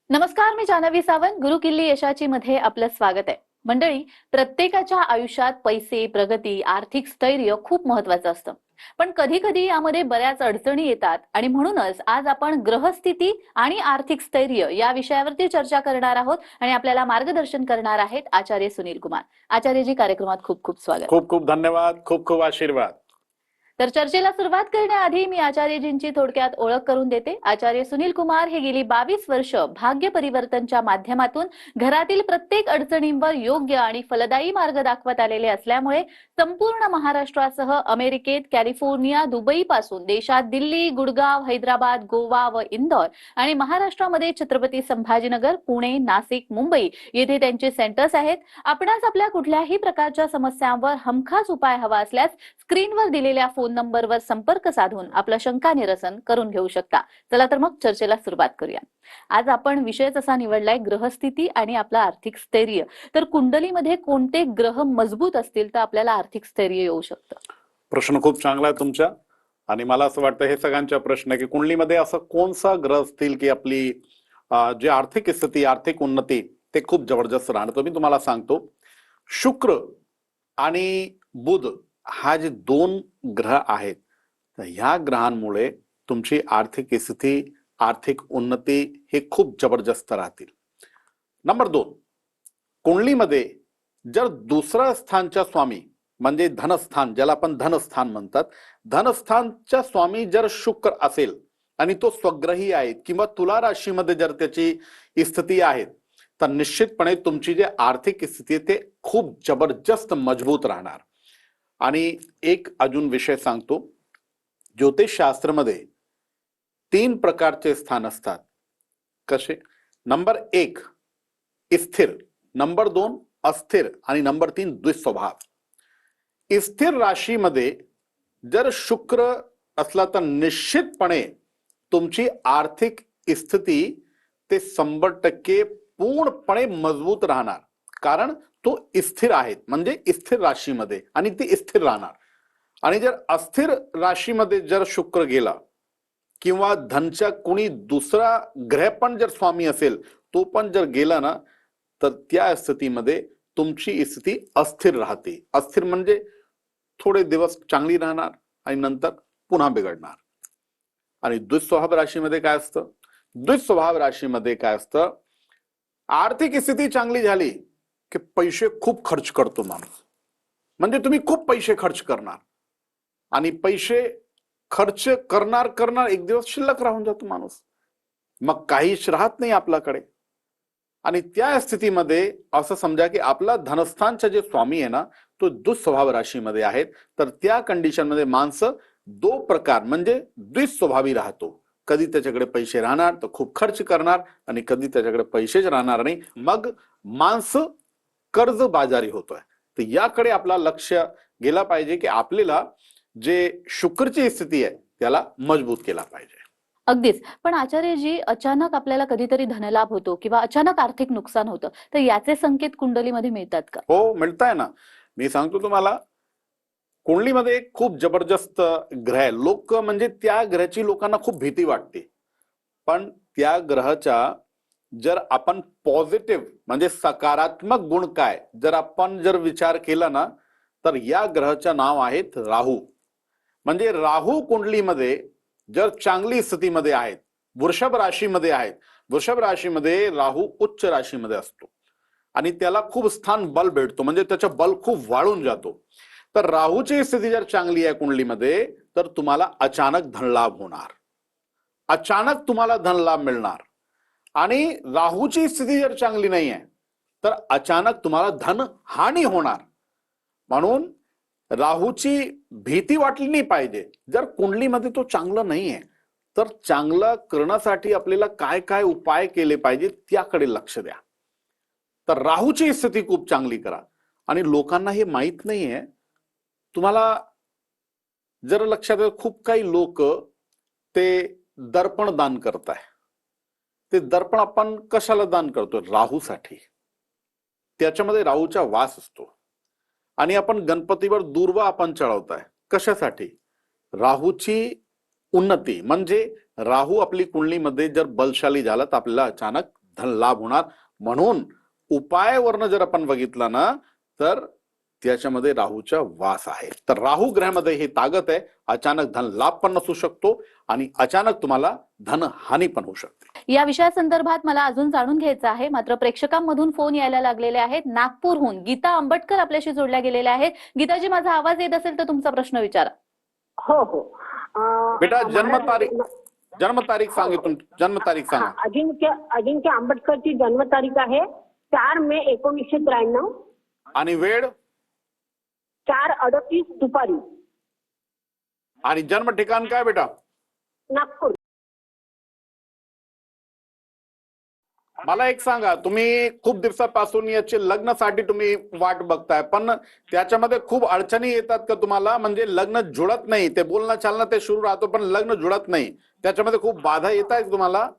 नमस्कार, मी जानवी सावंत. गुरु किल्ली यशाची मध्ये आपलं स्वागत आहे. मंडळी, प्रत्येकाच्या आयुष्यात पैसे, प्रगती, आर्थिक स्थैर्य खूप महत्वाचं असतं. पण कधी कधी यामध्ये बऱ्याच अडचणी येतात आणि म्हणूनच आज आपण ग्रहस्थिती आणि आर्थिक स्थैर्य या विषयावरती चर्चा करणार आहोत आणि आपल्याला मार्गदर्शन करणार आहेत आचार्य सुनील कुमार. आचार्यजी, कार्यक्रमात खूप खूप स्वागत. खूप खूप धन्यवाद, खूप खूप आशीर्वाद. तर चर्चेला सुरुवात करण्याआधी मी आचार्यजींची थोडक्यात ओळख करून देते. आचार्य सुनील कुमार हे गेली 22 वर्ष भाग्य परिवर्तनच्या माध्यमातून घरातील प्रत्येक अडचणींवर योग्य आणि फलदायी मार्ग दाखवत आलेले असल्यामुळे संपूर्ण महाराष्ट्रासह अमेरिकेत, कॅलिफोर्निया, दुबई पासून देशात दिल्ली, गुडगाव, हैदराबाद, गोवा व इंदौर आणि महाराष्ट्रामध्ये छत्रपती संभाजीनगर, पुणे, नाशिक, मुंबई येथे त्यांचे सेंटर्स आहेत. आपणास आपल्या कुठल्याही प्रकारच्या समस्यांवर हमखास उपाय हवा असल्यास स्क्रीनवर दिलेल्या फोन नंबरवर संपर्क साधून आपलं शंका निरसन करून घेऊ शकता. चला तर मग चर्चेला सुरुवात करूया. आज आपण विषयच असा निवडलाय, ग्रहस्थिती आणि आपलं आर्थिक स्थैर्य. तर कुंडलीमध्ये कोणते ग्रह मजबूत असतील तर आपल्याला आर्थिक स्थैर्य येऊ शकतं? प्रश्न खूप चांगला आहे तुमचा. आणि मला असं वाटतं हे सगळ्यांचा प्रश्न आहे की कुंडलीमध्ये असं कोणसा ग्रह असतील की आपली जी आर्थिक स्थिती, आर्थिक उन्नती ते खूप जबरदस्त राहणार. तर मी तुम्हाला सांगतो, शुक्र आणि बुध हा जे दोन ग्रह आहेत, तर ह्या ग्रहांमुळे तुमची आर्थिक स्थिती, आर्थिक उन्नती हे खूप जबरदस्त राहतील. नंबर 2, कुंडलीमध्ये जर दुसरा स्थानच्या स्वामी म्हणजे धनस्थान, ज्याला आपण धनस्थान म्हणतात, धनस्थानच्या स्वामी जर शुक्र असेल आणि तो स्वग्रही आहे किंवा तुला राशीमध्ये जर त्याची स्थिती आहे, तर निश्चितपणे तुमची जी आर्थिक स्थिती आहे ते खूप जबरदस्त मजबूत राहणार. आणि एक अजून विषय सांगतो, ज्योतिषशास्त्रामध्ये 3 प्रकारचे स्थान असतात. कसे? नंबर 1 स्थिर, नंबर 2 अस्थिर आणि नंबर 3 द्विस्वभाव. स्थिर राशीमध्ये जर शुक्र असला तर निश्चितपणे तुमची आर्थिक स्थिती ते 100% पूर्णपणे मजबूत राहणार, कारण तो स्थिर आहे, म्हणजे स्थिर राशीमध्ये, आणि ती स्थिर राहणार. आणि जर अस्थिर राशीमध्ये जर शुक्र गेला किंवा धनच्या कोणी दुसरा ग्रह पण जर स्वामी असेल, तो पण जर गेला ना, तर त्या स्थितीमध्ये तुमची स्थिती अस्थिर राहते. अस्थिर म्हणजे थोडे दिवस चांगली राहणार आणि नंतर पुन्हा बिघडणार. आणि दुःस्वभाव राशीमध्ये काय असतं? दुःस्वभाव राशीमध्ये काय असतं? आर्थिक स्थिती चांगली झाली की पैसे खूप खर्च करतो माणूस, म्हणजे तुम्ही खूप पैसे खर्च करणार आणि पैसे खर्च करणार करणार एक दिवस शिल्लक राहून जातो माणूस, मग काहीच राहत नाही आपल्याकडे. आणि त्या स्थितीमध्ये असं समजा की आपला धनस्थानचा जे स्वामी आहे ना, तो दुःस्वभाव राशीमध्ये आहेत, तर त्या कंडिशनमध्ये माणसं 2 प्रकार म्हणजे द्विस्वभावी राहतो. कधी त्याच्याकडे पैसे राहणार तर खूप खर्च करणार आणि कधी त्याच्याकडे पैसेच राहणार नाही, मग माणसं कर्ज बाजारी होतोय. तर याकडे आपला लक्ष गेला पाहिजे की आपल्याला जे शुक्रची स्थिती आहे त्याला मजबूत केला पाहिजे. अगदीच. पण आचार्यजी, अचानक आपल्याला कधीतरी धनलाभ होतो किंवा अचानक आर्थिक नुकसान होतं, तर याचे संकेत कुंडलीमध्ये मिळतात का? हो, मिळताय ना. मी सांगतो तुम्हाला, कुंडलीमध्ये एक खूप जबरदस्त ग्रह आहे. लोक म्हणजे त्या ग्रहाची लोकांना खूप भीती वाटते, पण त्या ग्रहाचा जर आपण पॉझिटिव्ह म्हणजे सकारात्मक गुण काय जर आपण जर विचार केला ना, तर या ग्रहाचं नाव आहे राहू. म्हणजे राहू कुंडलीमध्ये जर चांगली स्थितीमध्ये आहेत, वृषभ राशीमध्ये आहेत, वृषभ राशीमध्ये राहू उच्च राशीमध्ये असतो आणि त्याला खूप स्थान बल भेटतो, म्हणजे त्याचं बल खूप वाढून जातो. तर राहूची स्थिती जर चांगली आहे कुंडलीमध्ये, तर तुम्हाला अचानक धनलाभ होणार, अचानक तुम्हाला धनलाभ मिळणार. आणि राहूची स्थिती जर चांगली नाही आहे तर अचानक तुम्हाला धन हानी होणार. म्हणून राहूची भीती वाटली नाही पाहिजे. जर कुंडलीमध्ये तो चांगला नाही आहे, तर चांगलं करण्यासाठी आपल्याला काय काय उपाय केले पाहिजे त्याकडे लक्ष द्या. तर राहूची स्थिती खूप चांगली करा. आणि लोकांना हे माहित नाहीये, तुम्हाला जर लक्षात आहे, खूप काही लोक ते दर्पण दान करताय. ते दर्पण आपण कशाला दान करतो? राहूसाठी. त्याच्यामध्ये राहूचा वास असतो. आणि आपण गणपतीवर दुर्वा आपण चढवताय कशासाठी? राहूची उन्नती. म्हणजे राहू आपली कुंडलीमध्ये जर बलशाली झाला तर आपल्याला अचानक धन लाभ होणार. म्हणून उपायावरनं जर आपण बघितलं ना तर त्याच्यामध्ये राहूचा वास आहे. तर राहू ग्रहामध्ये ही ताकद आहे. अचानक धन लाभ पण नसू शकतो आणि अचानक तुम्हाला धन हानी पण होऊ शकते. या विषयासंदर्भात मला अजून जाणून घ्यायचं आहे, मात्र प्रेक्षकांमधून फोन यायला लागलेले आहेत. नागपूरहून गीता आंबटकर आपल्याशी जोडल्या गेलेल्या आहेत. गीताजी, माझा आवाज येत असेल तर तुमचा प्रश्न विचारा. हो हो. बेटा जन्मतारीख सांगा. अजिंक्य आंबटकरची जन्मतारीख आहे 4 मे 1993 आणि वेळ 4:38 दुपारी. आणि जन्म ठिकाण काय बेटा? नागपूर. मला एक सांगा, तुम्ही खूप दिवसापासून याचे लग्नासाठी तुम्ही वाट बघताय, पण त्याच्यामध्ये खूप अडचणी येतात का तुम्हाला? म्हणजे लग्न जुळत नाही, ते बोलणं चालणं ते सुरू राहतो पण लग्न जुळत नाही, त्याच्यामध्ये खूप बाधा येत आहेत तुम्हाला?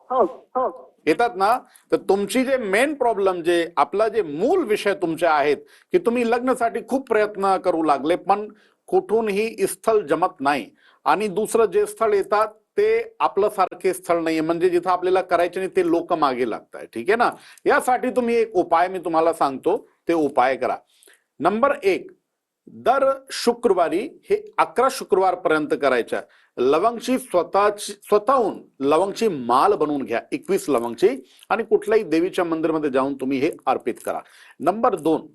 हो हो. येतात ना? तर तुमची जे मेन प्रॉब्लेम, जे आपला जे मूल विषय तुमचे आहेत की तुम्ही लग्नासाठी खूप प्रयत्न करू लागले पण कुठूनही स्थळ जमत नाही. आणि दुसरं जे स्थळ येतात ते आपलं सारखे स्थळ नाहीये, म्हणजे जिथं आपल्याला करायचे नाही ते लोक मागे लागतात. ठीक आहे ना? यासाठी तुम्ही एक उपाय मी तुम्हाला सांगतो, ते उपाय करा. नंबर 1, दर शुक्रवारी हे 11 शुक्रवार पर्यंत करायच्या लवंगची स्वतःहून लवंगची माळ बनवून घ्या, 21 लवंगची, आणि कुठल्याही देवीच्या मंदिरामध्ये जाऊन तुम्ही हे अर्पित करा. नंबर 2,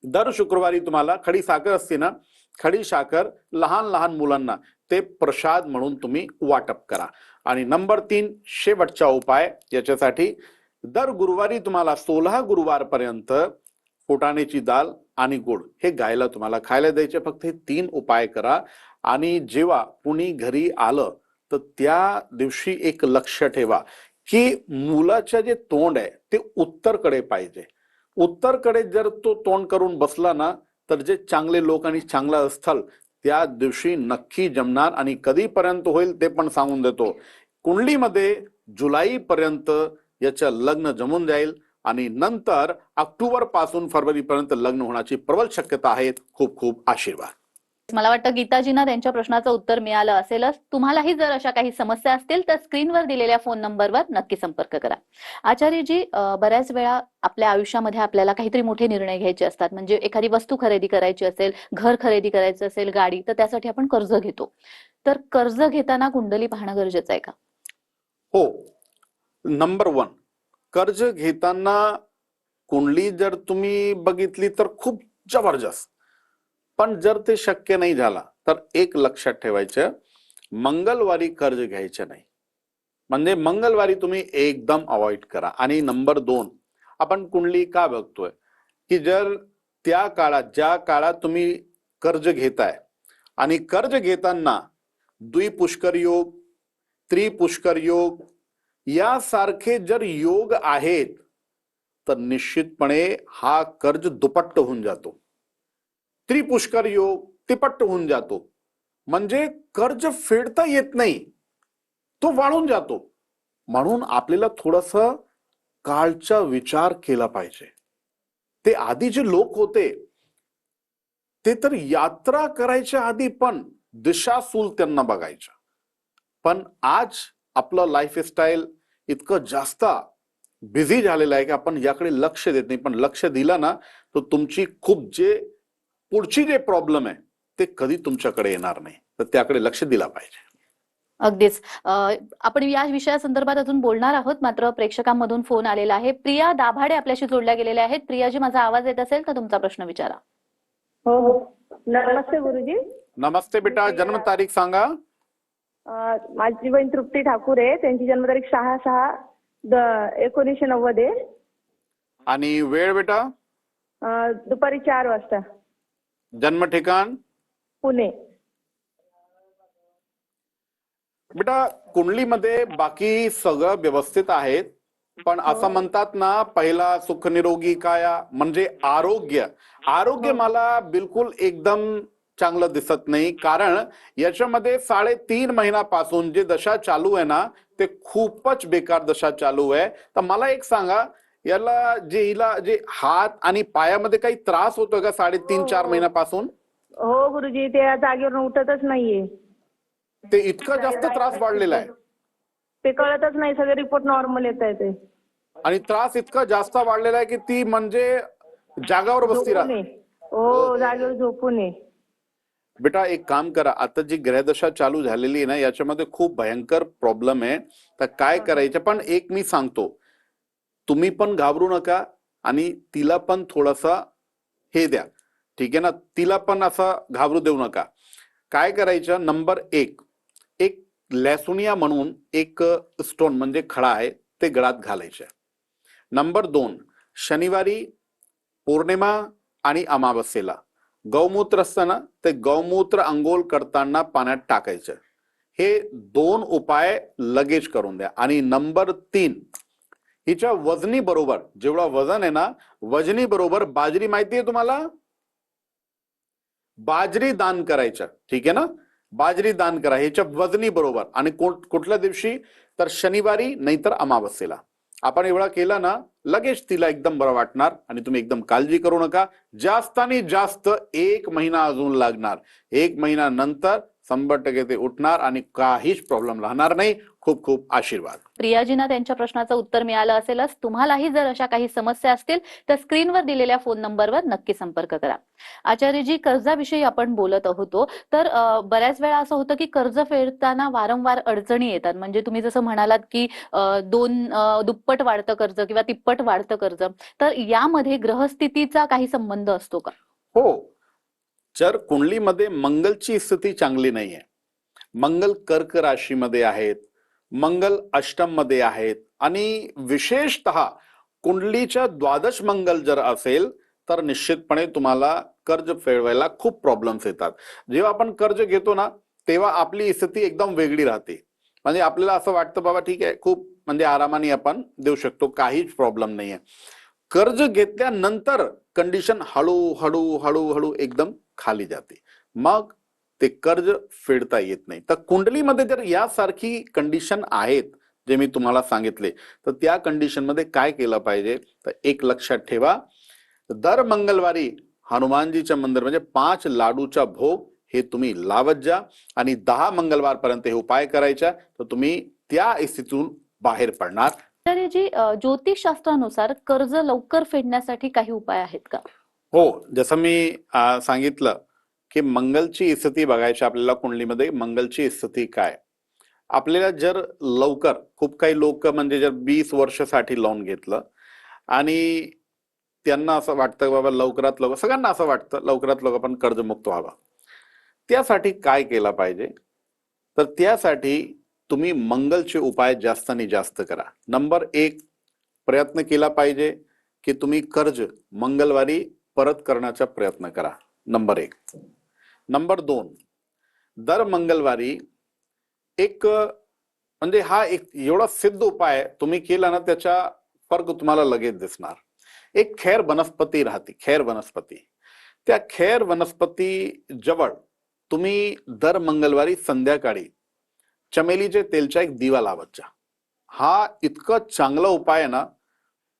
दर शुक्रवारी तुम्हाला खडी साखर असते ना, खडी साखर लहान लहान मुलांना ते प्रसाद म्हणून तुम्ही वाटप करा. आणि नंबर 3, शेवटचा उपाय याच्यासाठी, दर गुरुवारी तुम्हाला 16 गुरुवार पर्यंत फुटाण्याची डाळ आणि गुळ हे गायला तुम्हाला खायला द्यायचे. फक्त हे 3 उपाय करा. आणि जेव्हा कुणी घरी आलं तर त्या दिवशी एक लक्ष ठेवा की मुलाचं जे तोंड आहे ते उत्तरकडे पाहिजे. उत्तरकडे जर तो तोंड करून बसला ना तर जे चांगले लोक आणि चांगलं स्थळ त्या दिवशी नक्की जमणार. आणि कधीपर्यंत होईल ते पण सांगून देतो. कुंडलीमध्ये जुलै पर्यंत याचं लग्न जमून जाईल आणि नंतर ऑक्टोबर पासून फरवरी पर्यंत लग्न होण्याची प्रबल शक्यता आहे. खूप खूप आशीर्वाद. मला वाटतं गीताजींना त्यांच्या प्रश्नाचं उत्तर मिळालं असेलच. तुम्हालाही जर अशा काही समस्या असतील तर स्क्रीनवर दिलेल्या फोन नंबरवर नक्की संपर्क करा. आचार्यजी, बऱ्याच वेळा आपल्या आयुष्यामध्ये आपल्याला काहीतरी मोठे निर्णय घ्यायचे असतात. म्हणजे एखादी वस्तू खरेदी करायची असेल, घर खरेदी करायचं असेल, गाडी, तर त्यासाठी आपण कर्ज घेतो. तर कर्ज घेताना कुंडली पाहणं गरजेचं आहे का? हो. नंबर 1, कर्ज घेताना कुंडली जर तुम्ही बघितली तर खूप जबरदस्त. पण जर ते शक्य नाही झाला तर एक लक्षात ठेवायचं, मंगळवारी कर्ज घ्यायचं नाही. म्हणजे मंगळवारी तुम्ही एकदम अवॉइड करा. आणि नंबर 2, आपण कुंडली का बघतोय की जर त्या काळात, ज्या काळात तुम्ही कर्ज घेताय आणि कर्ज घेताना द्विपुष्कर योग, त्रिपुष्कर योग यासारखे जर योग आहेत तर निश्चितपणे हा कर्ज दुपट्ट होऊन जातो. त्रिपुष्कर योग तिपट्ट होऊन जातो. म्हणजे कर्ज फेडता येत नाही, तो वाढून जातो. म्हणून आपल्याला थोडस काळचा विचार केला पाहिजे. ते आधी जे लोक होते ते तर यात्रा करायच्या आधी पण दिशाशूल त्यांना बघायच्या. पण आज आपलं लाईफस्टाईल इतकं जास्त बिझी झालेलं आहे की आपण याकडे लक्ष देत नाही. पण लक्ष दिलं ना तर तुमची खूप जे पुढची जे प्रॉब्लेम आहे ते कधी तुमच्याकडे येणार नाही. तर त्याकडे लक्ष दिला पाहिजे. अगदीच. आपण या विषयासंदर्भात अजून बोलणार आहोत, मात्र प्रेक्षकांमधून फोन आलेला आहे. प्रिया दाभाडे आपल्याशी जोडल्या गेलेल्या आहेत. प्रियाजी, माझा आवाज येत असेल तर तुमचा प्रश्न विचारा. हो हो. नमस्ते गुरुजी. नमस्ते बेटा, जन्मतारीख सांगा. माझी बहीण तृप्ती ठाकूर आहे. त्यांची जन्मतारीख 6/6/1990 आहे. आणि वेळ बेटा? दुपारी 4 वाजता. जन्म ठिकाण? पुणे. बेटा, कुंडलीमध्ये बाकी सगळं व्यवस्थित आहे, पण असं म्हणतात ना, पहिला सुख निरोगी काया म्हणजे आरोग्य मला बिलकुल एकदम चांगलं दिसत नाही. कारण याच्यामध्ये 3.5 महिन्यापासून जे दशा चालू आहे ना ते खूपच बेकार दशा चालू आहे. तर मला एक सांगा, हिला जे हात आणि पायामध्ये काही त्रास होतो का 3.5-4 महिन्यापासून? हो गुरुजी, ते जागेवरून उठतच नाहीये. ते इतकं जास्त त्रास वाढलेला आहे? ते कळतच नाही, सगळे रिपोर्ट नॉर्मल येत आहे ते. आणि त्रास इतका जास्त वाढलेला आहे की ती म्हणजे जागावर बसती झोपून राहते. आहे. हो, जागेवर झोपून आहे. बेटा एक काम करा, आता जी ग्रहदशा चालू झालेली आहे ना याच्यामध्ये खूप भयंकर प्रॉब्लेम आहे. तर काय करायचं, पण एक मी सांगतो, तुम्ही पण घाबरू नका आणि तिला पण थोडासा हे द्या, ठीक आहे ना, तिला पण असं घाबरू देऊ नका. काय करायचं, नंबर एक, एक लॅसुनिया म्हणून एक स्टोन म्हणजे खडा आहे, ते गळ्यात घालायचे. नंबर दोन, शनिवारी, पौर्णिमा आणि अमावस्येला गौमूत्र असतं ना, ते गौमूत्र अंघोळ करताना पाण्यात टाकायचं. हे दोन उपाय लगेच करून द्या. आणि नंबर तीन, हिच्या वजनी बरोबर, जेवढा वजन आहे ना, वजनी बरोबर बाजरी माहिती आहे तुम्हाला, बाजरी दान करायचं, ठीक आहे ना, बाजरी दान करा ह्याच्या वजनी बरोबर. आणि कुठल्या दिवशी, तर शनिवारी नाहीतर अमावस्येला. आपण एवढा केला ना, लगेच तिला एकदम बरं वाटणार. आणि तुम्ही एकदम काळजी करू नका. जास्त आणि जास्त 1 महिना अजून लागणार. 1 महिना नंतर 100% ते उठणार आणि काहीच प्रॉब्लेम राहणार नाही. खूप खूप आशीर्वाद. प्रियाजींना त्यांच्या प्रश्नाचं उत्तर मिळालं असेलच. तुम्हालाही जर अशा काही समस्या असतील तर स्क्रीनवर दिलेल्या फोन नंबरवर नक्की संपर्क करा. आचार्यजी, कर्जाविषयी आपण बोलत होतो, तर बऱ्याच वेळा असं होतं की कर्ज फेडताना वारंवार अडचणी येतात. म्हणजे तुम्ही जसं म्हणालात की दुप्पट वाढतं कर्ज किंवा तिप्पट वाढतं कर्ज, तर यामध्ये ग्रहस्थितीचा काही संबंध असतो का? हो, जर कुंडलीमध्ये मंगलची स्थिती चांगली नाहीये, मंगल कर्क राशीमध्ये आहेत, मंगल अष्टम मध्ये आहेत, आणि विशेषतः कुंडलीच्या द्वादश मंगल जर असेल तर निश्चितपणे तुम्हाला कर्ज फेडवायला खूप प्रॉब्लेम्स येतात. जेव्हा आपण कर्ज घेतो ना, तेव्हा आपली स्थिती एकदम वेगळी राहते. म्हणजे आपल्याला असं वाटतं बाबा ठीक आहे, खूप म्हणजे आरामाने आपण देऊ शकतो, काहीच प्रॉब्लेम नाहीये. कर्ज घेतल्यानंतर कंडिशन हळूहळू हळूहळू एकदम खाली जाते, मग ते कर्ज फेडता येत नाही. तर कुंडलीमध्ये जर यासारखी कंडिशन आहेत जे मी तुम्हाला सांगितले, तर त्या कंडिशन मध्ये काय केलं पाहिजे, तर एक लक्षात ठेवा, दर मंगळवारी हनुमानजीच्या मंदिर म्हणजे 5 लाडूचा भोग हे तुम्ही लावत जा. आणि 10 मंगळवार पर्यंत हे उपाय करायचा, तर तुम्ही त्या स्थितीतून बाहेर पडणार. आचार्यजी, ज्योतिषशास्त्रानुसार कर्ज लवकर फेडण्यासाठी काही उपाय आहेत का? हो, जसं मी सांगितलं की मंगलची स्थिती बघायची आपल्याला, कुंडलीमध्ये मंगलची स्थिती काय. आपल्याला जर लवकर, खूप काही लोक म्हणजे जर 20 वर्षासाठी लोन घेतलं आणि त्यांना असं वाटतं बाबा लवकरात लवकर, सगळ्यांना असं वाटतं लवकरात लवकर आपण कर्जमुक्त व्हावा, त्यासाठी काय केलं पाहिजे, तर त्यासाठी तुम्ही मंगलचे उपाय जास्तीत जास्त करा. नंबर एक, प्रयत्न केला पाहिजे की तुम्ही कर्ज मंगळवारी परत करण्याचा प्रयत्न करा, नंबर एक. नंबर दोन, दर मंगळवारी एक म्हणजे हा एक एवढा सिद्ध उपाय तुम्ही केला ना, त्याचा फरक तुम्हाला लगेच दिसणार. एक खैर वनस्पती राहते, खैर वनस्पती, त्या खैर वनस्पती जवळ तुम्ही दर मंगळवारी संध्याकाळी चमेलीचे तेलचा एक दिवा लावत जा. हा इतका चांगला उपाय आहे ना,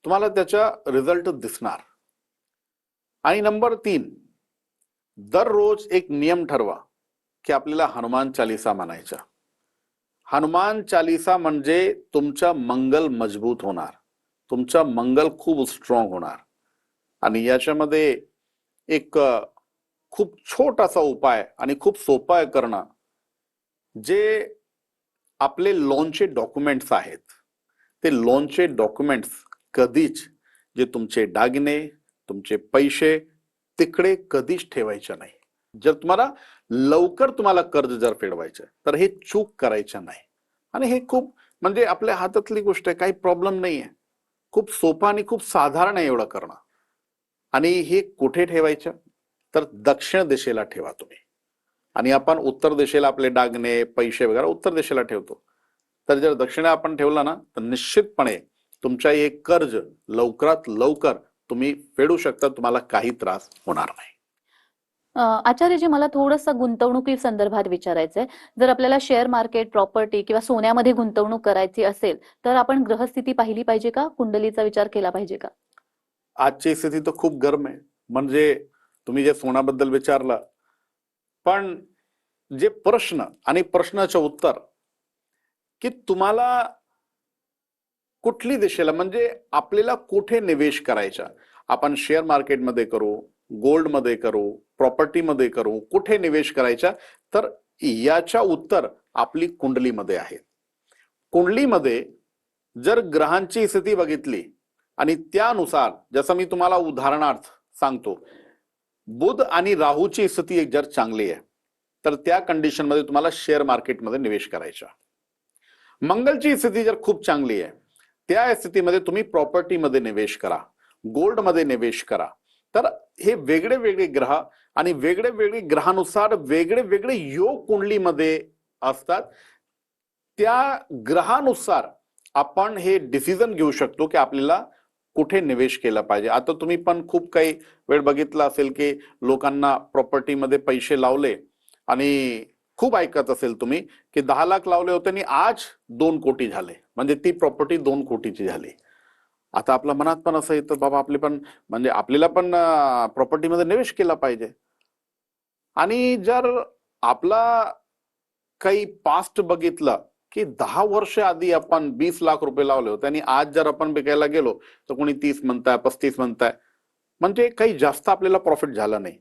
तुम्हाला त्याचा रिझल्ट दिसणार. आणि नंबर तीन, दररोज एक नियम ठरवा की आपल्याला हनुमान चालीसा म्हणायचा. हनुमान चालीसा म्हणजे तुमचा मंगल मजबूत होणार, तुमचा मंगल खूप स्ट्रॉंग होणार. आणि याच्यामध्ये एक खूप छोटासा उपाय आणि खूप सोपा आहे करणं, जे आपले लोनचे डॉक्युमेंट्स आहेत, ते लोनचे डॉक्युमेंट्स कधीच, जे तुमचे दागिने, तुमचे पैसे तिकडे कधीच ठेवायचे नाही. जर तुम्हाला लवकर तुम्हाला कर्ज जर फेडवायचं तर हे चूक करायचं नाही. आणि हे खूप म्हणजे आपल्या हातातली गोष्ट आहे, काही प्रॉब्लेम नाहीये, खूप सोपा आणि खूप साधारण आहे एवढं करणं. आणि हे कुठे ठेवायचं, तर दक्षिण दिशेला ठेवा तुम्ही. आणि आपण उत्तर दिशेला आपले दागिने पैसे वगैरे उत्तर दिशेला ठेवतो. तर जर दक्षिण आपण ठेवला ना, तर निश्चितपणे तुमचा हे कर्ज लवकरात लवकर तुम्ही फेडू शकता, तुम्हाला काही त्रास होणार नाही. आचार्यजी, मला थोडंसं गुंतवणुकी संदर्भात विचारायचंय. जर आपल्याला शेअर मार्केट, प्रॉपर्टी किंवा सोन्यामध्ये गुंतवणूक करायची असेल तर आपण ग्रहस्थिती पाहिली पाहिजे का, कुंडलीचा विचार केला पाहिजे का? आजची स्थिती तर खूप गरम आहे. म्हणजे तुम्ही जे सोन्याबद्दल विचारलं, पण जे प्रश्न आणि प्रश्नाचं उत्तर की तुम्हाला कुठली दिशेला, म्हणजे आपल्याला कुठे निवेश करायचा, आपण शेअर मार्केटमध्ये करू, गोल्डमध्ये करू, प्रॉपर्टीमध्ये करू, कुठे निवेश करायचा, तर याच्या उत्तर आपली कुंडलीमध्ये आहे. कुंडलीमध्ये जर ग्रहांची स्थिती बघितली आणि त्यानुसार, जसं मी तुम्हाला उदाहरणार्थ सांगतो, बुध आणि राहूची स्थिती जर चांगली आहे तर त्या कंडिशनमध्ये तुम्हाला शेअर मार्केटमध्ये निवेश करायचा. मंगलची स्थिती जर खूप चांगली आहे त्या स्थितीमध्ये तुम्ही प्रॉपर्टीमध्ये निवेश करा, गोल्डमध्ये निवेश करा. तर हे वेगळे वेगळे ग्रह आणि वेगळे वेगळे ग्रहानुसार वेगळे वेगळे योग कुंडलीमध्ये असतात. त्या ग्रहानुसार आपण हे डिसिजन घेऊ शकतो की आपल्याला कुठे निवेश केला पाहिजे. आता तुम्ही पण खूप काही वेळ बघितला असेल की लोकांना प्रॉपर्टीमध्ये पैसे लावले आणि खूप ऐकत असेल तुम्ही की 10 लाख लावले होते आणि आज 2 कोटी झाले, म्हणजे ती प्रॉपर्टी 2 कोटीची झाली. आता आपल्या मनात पण असं येतं, बाबा आपले पण म्हणजे आपल्याला पण प्रॉपर्टीमध्ये निवेश केला पाहिजे. आणि जर आपला काही पास्ट बघितलं की 10 वर्ष आधी आपण 20 लाख रुपये लावले होते आणि आज जर आपण विकायला गेलो तर कोणी 30 म्हणताय, 35 म्हणताय, म्हणजे काही जास्त आपल्याला प्रॉफिट झालं नाही.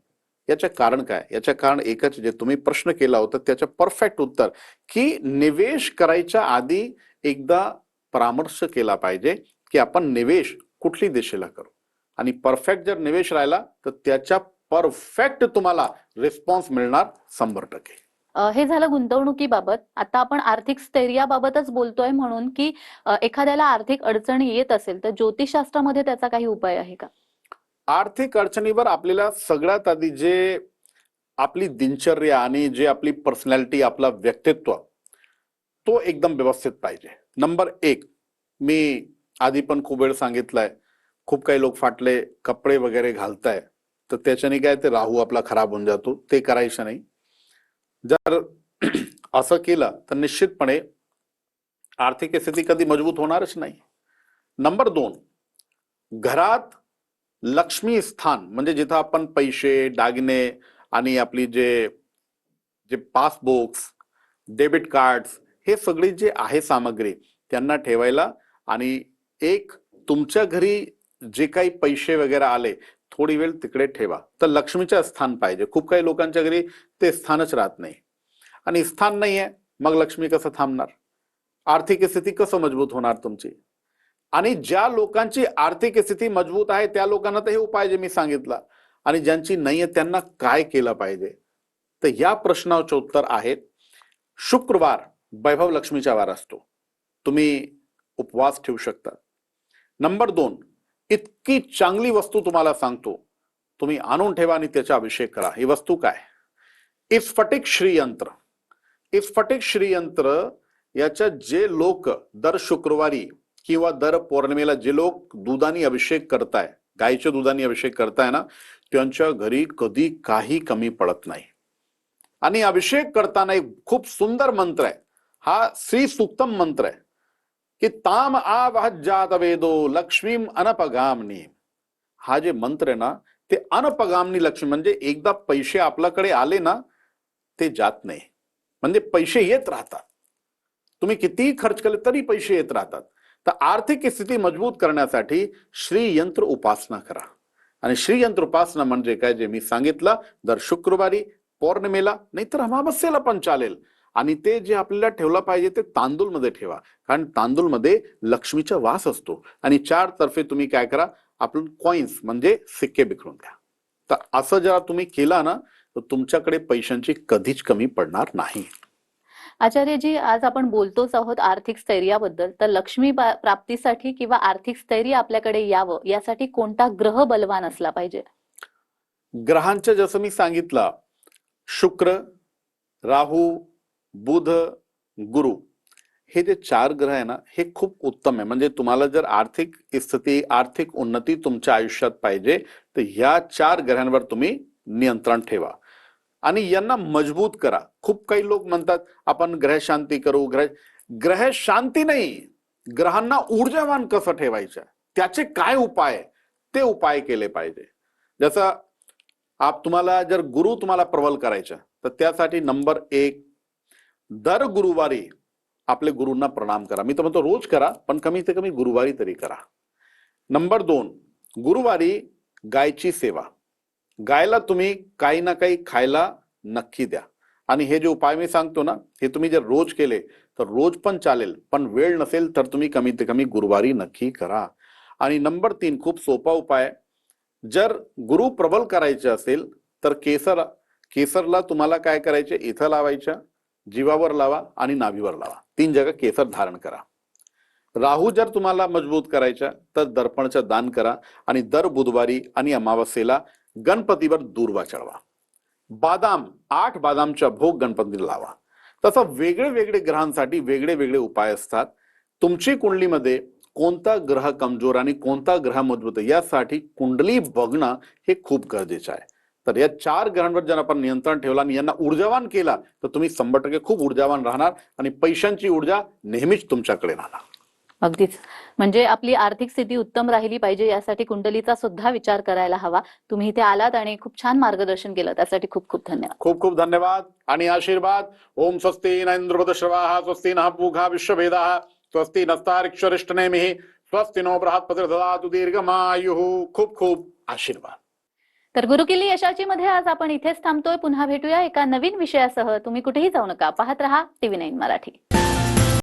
याचं कारण काय? याचं कारण एकच, जे तुम्ही प्रश्न केला होता त्याचं परफेक्ट उत्तर, की निवेश करायच्या आधी एकदा परामर्श केला पाहिजे की आपण निवेश कुठली दिशेला करू. आणि परफेक्ट जर निवेश राहिला तर त्याच्या परफेक्ट तुम्हाला रिस्पॉन्स मिळणार 100%. हे झालं गुंतवणुकीबाबत. आता आपण आर्थिक स्थैर्याबाबतच बोलतोय, म्हणून की एखाद्याला आर्थिक अडचणी येत असेल तर ज्योतिषशास्त्रामध्ये त्याचा काही उपाय आहे का? आर्थिक अडचणीवर आपल्याला सगळ्यात आधी जे आपली दिनचर्या आणि जे आपली पर्सनॅलिटी, आपला व्यक्तित्व, तो एकदम व्यवस्थित पाहिजे. नंबर 1, मी आधी पण खूप वेळ सांगितलंय, खूप काही लोक फाटले कपडे वगैरे घालताय तर त्याच्याने काय ते राहू आपला खराब होऊन जातो, ते करायचं नाही. जर असं केलं तर निश्चितपणे आर्थिक स्थिती कधी मजबूत होणारच नाही. नंबर 2, घरात लक्ष्मी स्थान, म्हणजे जिथं आपण पैसे, दागिने आणि आपली जे जे पासबुक्स, डेबिट कार्ड्स, हे सगळी जे आहे सामग्री त्यांना ठेवायला, आणि एक तुमच्या घरी जे काही पैसे वगैरे आले थोडी वेळ तिकडे ठेवा. तर लक्ष्मीचं स्थान पाहिजे. खूप काही लोकांच्या घरी ते स्थानच राहत नाही, आणि स्थान नाही आहे मग लक्ष्मी कसं थांबणार, आर्थिक स्थिती कसं मजबूत होणार तुमची. आणि ज्या लोकांची आर्थिक स्थिती मजबूत आहे त्या लोकांना तर हे उपाय जे मी सांगितला, आणि ज्यांची नाहीये त्यांना काय केलं पाहिजे, तर या प्रश्नाचं उत्तर आहे शुक्रवार वैभव लक्ष्मीचा वार असतो, तुम्ही उपवास ठेवू शकता. नंबर 2, इतकी चांगली वस्तू तुम्हाला सांगतो, तुम्ही आणून ठेवा आणि त्याचा अभिषेक करा. ही वस्तू काय? स्फटिक श्रीयंत्र. स्फटिक श्रीयंत्र याच्या जे लोक दर शुक्रवारी किंवा दर पौर्णिमेला जे लोक दुधाने अभिषेक करताय, गायीच्या दुधाने अभिषेक करताय ना, त्यांच्या घरी कधी काही कमी पडत नाही. आणि अभिषेक करताना एक खूप सुंदर मंत्र आहे, हा श्री सूक्तम मंत्र आहे की ताम आवहज्जात वेदो लक्ष्मीम अनपगामनी. हा जे मंत्र आहे ना, ते अनपगामनी लक्ष्मी, म्हणजे एकदा पैसे आपल्याकडे आले ना ते जात नाही, म्हणजे पैसे येत राहतात. तुम्ही कितीही खर्च केले तरी पैसे येत राहतात. तर आर्थिक स्थिती मजबूत करण्यासाठी श्रीयंत्र उपासना करा. आणि श्रीयंत्र उपासना म्हणजे काय, जे मी सांगितलं, दर शुक्रवारी, पौर्णिमेला, नाहीतर अमावस्येला पण चालेल. आणि ते जे आपल्याला ठेवलं पाहिजे ते तांदूळमध्ये ठेवा, कारण तांदूळमध्ये लक्ष्मीचा वास असतो. आणि 4 तर्फे तुम्ही काय करा, आपण कॉइन्स म्हणजे सिक्के बिखरून द्या. तर असं जर तुम्ही केला ना तर तुमच्याकडे पैशांची कधीच कमी पडणार नाही. आचार्यजी, आज आपण बोलतोच आहोत आर्थिक स्थैर्याबद्दल. तर लक्ष्मी प्राप्तीसाठी किंवा आर्थिक स्थैर्य आपल्याकडे यावं यासाठी कोणता ग्रह बलवान असला पाहिजे? ग्रहांचं जसं मी सांगितलं, शुक्र, राहू, बुध, गुरु, हे जे 4 ग्रह आहे ना, हे खूप उत्तम आहे. म्हणजे तुम्हाला जर आर्थिक स्थिती, आर्थिक उन्नती तुमच्या आयुष्यात पाहिजे तर ह्या 4 ग्रहांवर तुम्ही नियंत्रण ठेवा आणि यांना मजबूत करा. खूप काही लोक म्हणतात आपण ग्रह शांती करू. ग्रह शांती नाही, ग्रहांना ऊर्जावान कसं ठेवायचं, त्याचे काय उपाय, ते उपाय केले पाहिजे. जसं तुम्हाला जर गुरु तुम्हाला प्रबल करायचा तर त्यासाठी नंबर 1, दर गुरुवारी आपल्या गुरूंना प्रणाम करा. मी तर म्हणतो रोज करा, पण कमीत कमी गुरुवारी तरी करा. नंबर 2, गुरुवारी गायची सेवा. गायला तुम्ही काही ना काही खायला नक्की द्या. आणि हे जे उपाय मी सांगतो ना, हे तुम्ही जर रोज केले तर रोज पण चालेल, पण वेळ नसेल तर तुम्ही कमीत कमी गुरुवारी नक्की करा. आणि नंबर 3 खूप सोपा उपाय आहे. जर गुरु प्रबल करायचे असेल तर केसरला तुम्हाला काय करायचे, इथं लावायच्या, जीवावर लावा आणि नाभीवर लावा. 3 जागा केसर धारण करा. राहू जर तुम्हाला मजबूत करायच्या तर दर्पणचं दान करा आणि दर बुधवारी आणि अमावस्येला गणपतीवर दूर्वा चढवा. 8 बदामचा भोग गणपतीला लावा. तसं वेगळे वेगळे ग्रहांसाठी वेगळे वेगळे उपाय असतात. तुमची कुंडलीमध्ये कोणता ग्रह कमजोर आणि कोणता ग्रह मजबूत आहे यासाठी कुंडली बघणं हे खूप गरजेचं आहे. तर या 4 ग्रहांवर जर आपण नियंत्रण ठेवलं आणि यांना ऊर्जावान केला तर तुम्ही 100% खूप ऊर्जावान राहणार आणि पैशांची ऊर्जा नेहमीच तुमच्याकडे राहणार. अगदीच. म्हणजे आपली आर्थिक स्थिती उत्तम राहिली पाहिजे यासाठी कुंडलीचा सुद्धा विचार करायला हवा. तुम्ही इथे आलात आणि खूप छान मार्गदर्शन केलं, त्यासाठी खूप खूप धन्यवाद. खूप खूप धन्यवाद आणि आशीर्वाद. ओम स्वस्ति न इंद्रवृतश्रवाः स्वस्ति नः पूषा विश्ववेदाः स्वस्ति नस्तारिक्षरिष्टनेमिः स्वस्ति नो बृहस्पतिर् ददातु दीर्घमायुः. खूप खूप आशीर्वाद. तर गुरुकिल्ली यशाची मध्ये आज आपण इथेच थांबतोय. पुन्हा भेटूया एका नवीन विषयासह. तुम्ही कुठेही जाऊ नका. पाहत रहा TV9 मराठी.